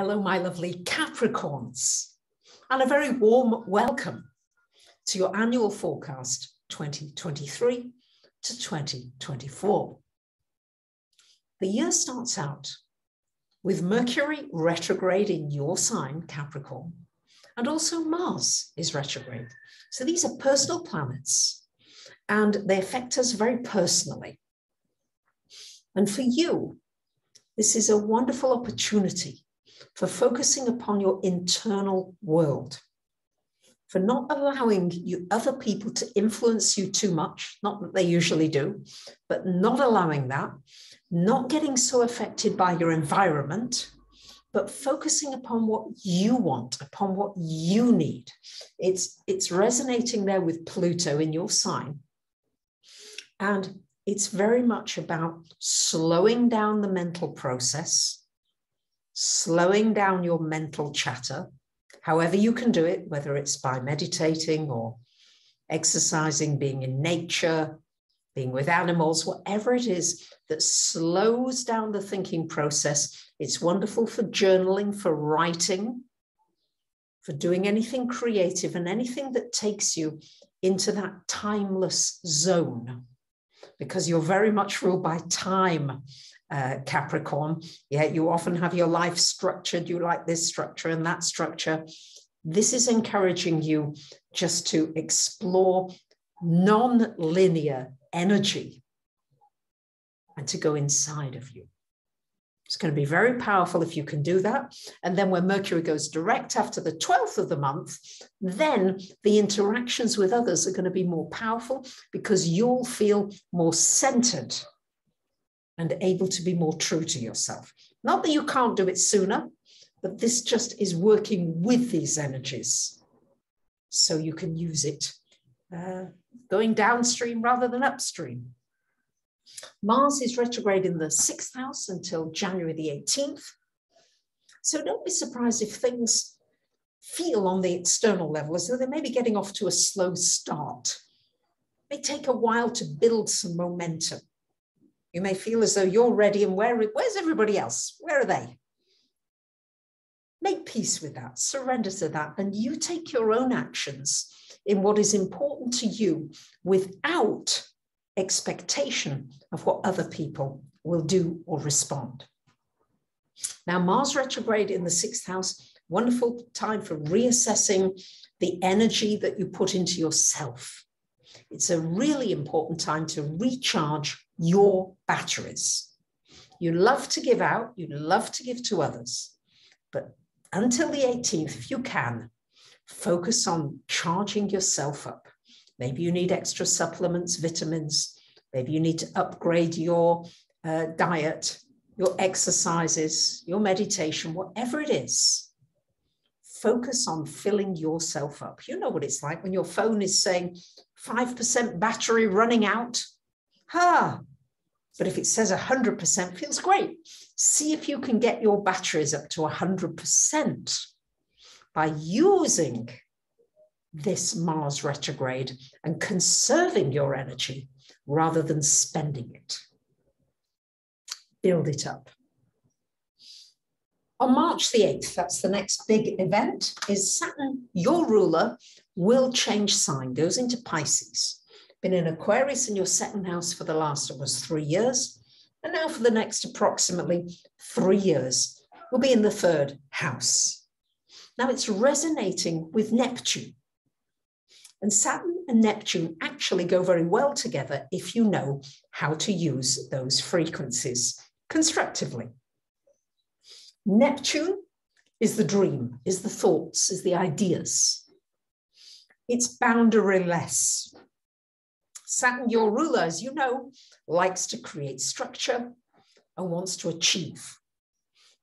Hello, my lovely Capricorns, and a very warm welcome to your annual forecast 2023 to 2024. The year starts out with Mercury retrograde in your sign, Capricorn, and also Mars is retrograde. So these are personal planets, and they affect us very personally. And for you, this is a wonderful opportunity for focusing upon your internal world, for not allowing other people to influence you too much, not that they usually do, but not allowing that, not getting so affected by your environment, but focusing upon what you want, upon what you need. It's resonating there with Pluto in your sign. And it's very much about slowing down the mental process, slowing down your mental chatter, however you can do it, whether it's by meditating or exercising, being in nature, being with animals, whatever it is that slows down the thinking process. It's wonderful for journaling, for writing, for doing anything creative and anything that takes you into that timeless zone, because you're very much ruled by time, Capricorn. Yeah, you often have your life structured. You like this structure and that structure. This is encouraging you just to explore non-linear energy and to go inside of you. It's going to be very powerful if you can do that. And then when Mercury goes direct after the 12th of the month, then the interactions with others are going to be more powerful because you'll feel more centered and able to be more true to yourself. Not that you can't do it sooner, but this just is working with these energies so you can use it going downstream rather than upstream. Mars is retrograde in the 6th house until January the 18th. So don't be surprised if things feel on the external level as though they may be getting off to a slow start. It may take a while to build some momentum. You may feel as though you're ready and where's everybody else? Where are they? Make peace with that, surrender to that, and you take your own actions in what is important to you without expectation of what other people will do or respond. Now, Mars retrograde in the 6th house, wonderful time for reassessing the energy that you put into yourself. It's a really important time to recharge your batteries. You love to give out, you love to give to others, but until the 18th, if you can, focus on charging yourself up. Maybe you need extra supplements, vitamins. Maybe you need to upgrade your diet, your exercises, your meditation, whatever it is. Focus on filling yourself up. You know what it's like when your phone is saying 5% battery running out. But if it says 100%, feels great. See if you can get your batteries up to 100% by using this Mars retrograde and conserving your energy rather than spending it. Build it up. On March the 8th, that's the next big event, is Saturn, your ruler, will change sign, goes into Pisces. Been in Aquarius in your 2nd house for the last almost 3 years. And now for the next approximately 3 years, we'll be in the 3rd house. Now it's resonating with Neptune. And Saturn and Neptune actually go very well together if you know how to use those frequencies constructively. Neptune is the dream, is the thoughts, is the ideas. It's boundaryless. Saturn, your ruler, as you know, likes to create structure and wants to achieve.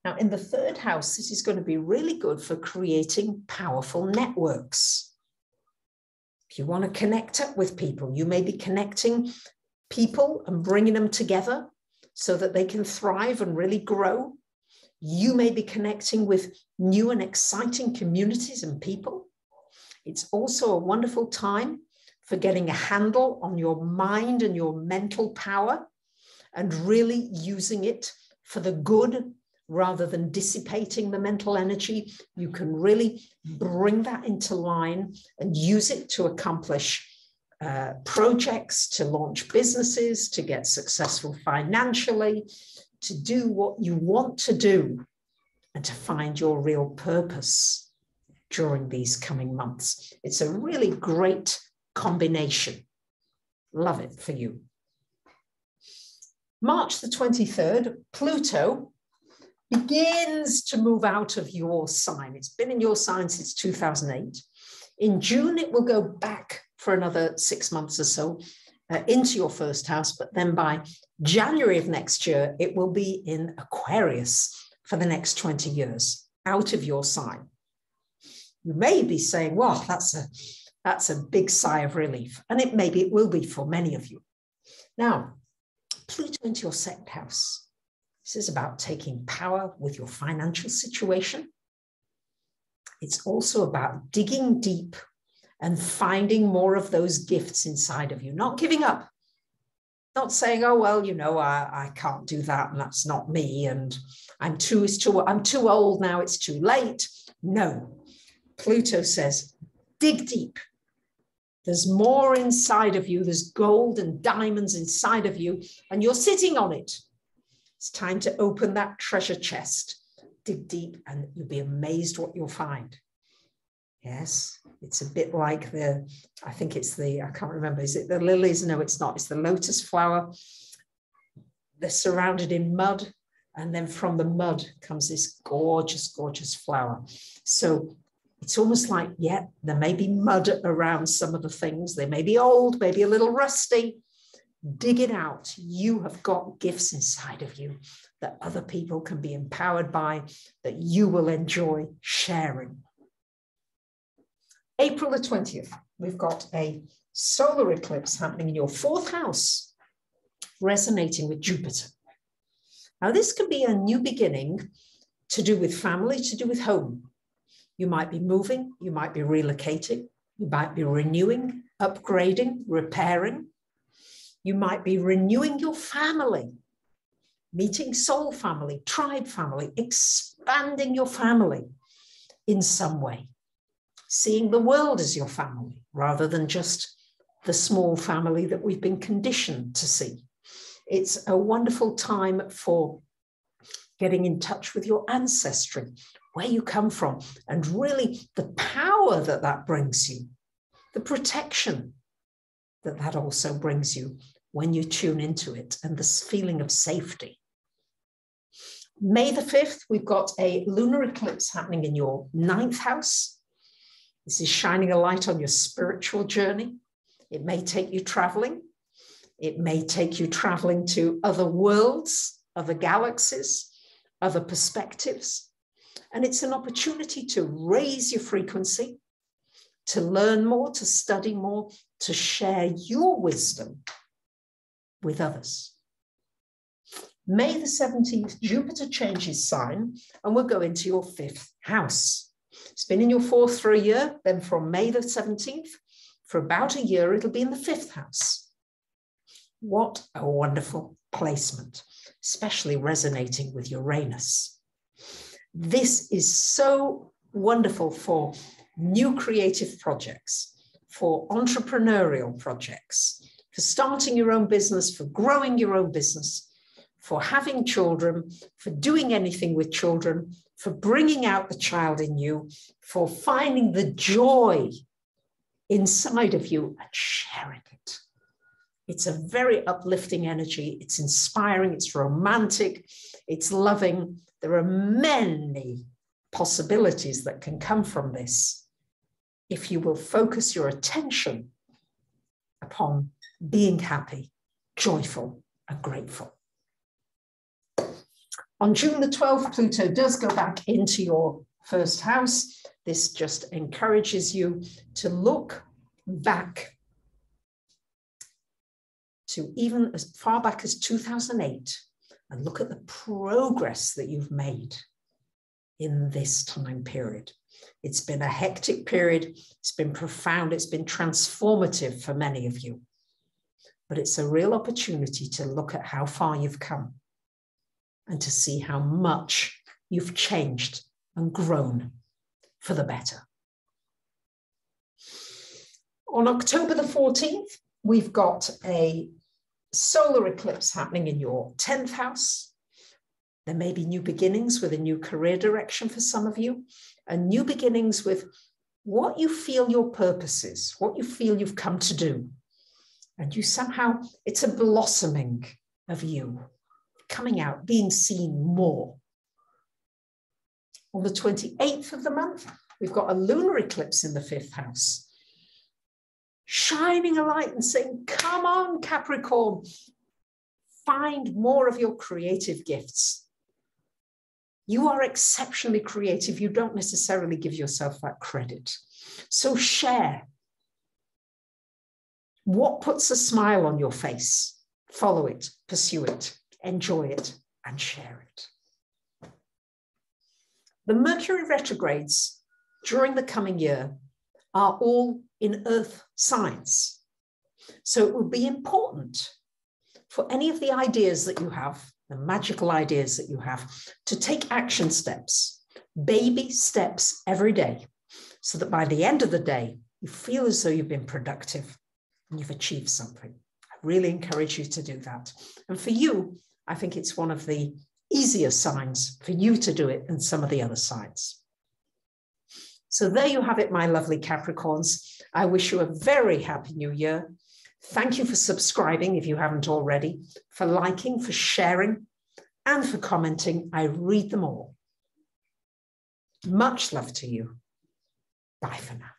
Now, in the 3rd house, this is going to be really good for creating powerful networks. If you want to connect up with people, you may be connecting people and bringing them together so that they can thrive and really grow. You may be connecting with new and exciting communities and people. It's also a wonderful time for getting a handle on your mind and your mental power and really using it for the good rather than dissipating the mental energy, you can really bring that into line and use it to accomplish projects, to launch businesses, to get successful financially, to do what you want to do, and to find your real purpose during these coming months. It's a really great combination. Love it for you. March the 23rd, Pluto begins to move out of your sign. It's been in your sign since 2008. In June, it will go back for another 6 months or so into your first house, but then by January of next year, it will be in Aquarius for the next 20 years, out of your sign. You may be saying, well, that's a big sigh of relief, and maybe it will be for many of you. Now, Pluto into your second house. This is about taking power with your financial situation. It's also about digging deep and finding more of those gifts inside of you, not giving up, not saying, oh, well, you know, I can't do that, and that's not me, and I'm too old now, it's too late. No, Pluto says, dig deep. There's more inside of you. There's gold and diamonds inside of you, and you're sitting on it. It's time to open that treasure chest, dig deep, and you'll be amazed what you'll find. Yes, it's a bit like I can't remember, is it the lilies? No, it's not. It's the lotus flower. They're surrounded in mud, and then from the mud comes this gorgeous, gorgeous flower. So it's almost like, yeah, there may be mud around some of the things. They may be old, maybe a little rusty. Dig it out. You have got gifts inside of you that other people can be empowered by, that you will enjoy sharing. April the 20th, we've got a solar eclipse happening in your fourth house, resonating with Jupiter. Now, this could be a new beginning to do with family, to do with home. You might be moving, you might be relocating, you might be renewing, upgrading, repairing. You might be renewing your family, meeting soul family, tribe family, expanding your family in some way, seeing the world as your family rather than just the small family that we've been conditioned to see. It's a wonderful time for getting in touch with your ancestry, where you come from, and really the power that that brings you, the protection that that also brings you when you tune into it, and this feeling of safety. May the 5th, we've got a lunar eclipse happening in your 9th house. This is shining a light on your spiritual journey. It may take you traveling. It may take you traveling to other worlds, other galaxies, other perspectives. And it's an opportunity to raise your frequency, to learn more, to study more, to share your wisdom with others. May the 17th, Jupiter changes sign and will go into your 5th house. It's been in your 4th for a year. Then from May the 17th, for about a year, it'll be in the 5th house. What a wonderful placement, especially resonating with Uranus. This is so wonderful for new creative projects, for entrepreneurial projects, for starting your own business, for growing your own business, for having children, for doing anything with children, for bringing out the child in you, for finding the joy inside of you and sharing it. It's a very uplifting energy. It's inspiring. It's romantic. It's loving. There are many possibilities that can come from this if you will focus your attention upon being happy, joyful, and grateful. On June the 12th, Pluto does go back into your 1st house. This just encourages you to look back to even as far back as 2008 and look at the progress that you've made in this time period. It's been a hectic period. It's been profound. It's been transformative for many of you. But it's a real opportunity to look at how far you've come and to see how much you've changed and grown for the better. On October the 14th, we've got a solar eclipse happening in your 10th house. There may be new beginnings with a new career direction for some of you, and new beginnings with what you feel your purpose is, what you feel you've come to do. And you somehow, it's a blossoming of you, coming out, being seen more. On the 28th of the month, we've got a lunar eclipse in the 5th house, shining a light and saying, come on, Capricorn, find more of your creative gifts. You are exceptionally creative. You don't necessarily give yourself that credit. So share. What puts a smile on your face? Follow it, pursue it, enjoy it, and share it. The Mercury retrogrades during the coming year are all in earth signs. So it will be important for any of the ideas that you have, the magical ideas that you have, to take action steps, baby steps every day, so that by the end of the day, you feel as though you've been productive and you've achieved something. I really encourage you to do that. And for you, I think it's one of the easier signs for you to do it than some of the other signs. So there you have it, my lovely Capricorns. I wish you a very happy new year. Thank you for subscribing if you haven't already, for liking, for sharing, and for commenting. I read them all. Much love to you. Bye for now.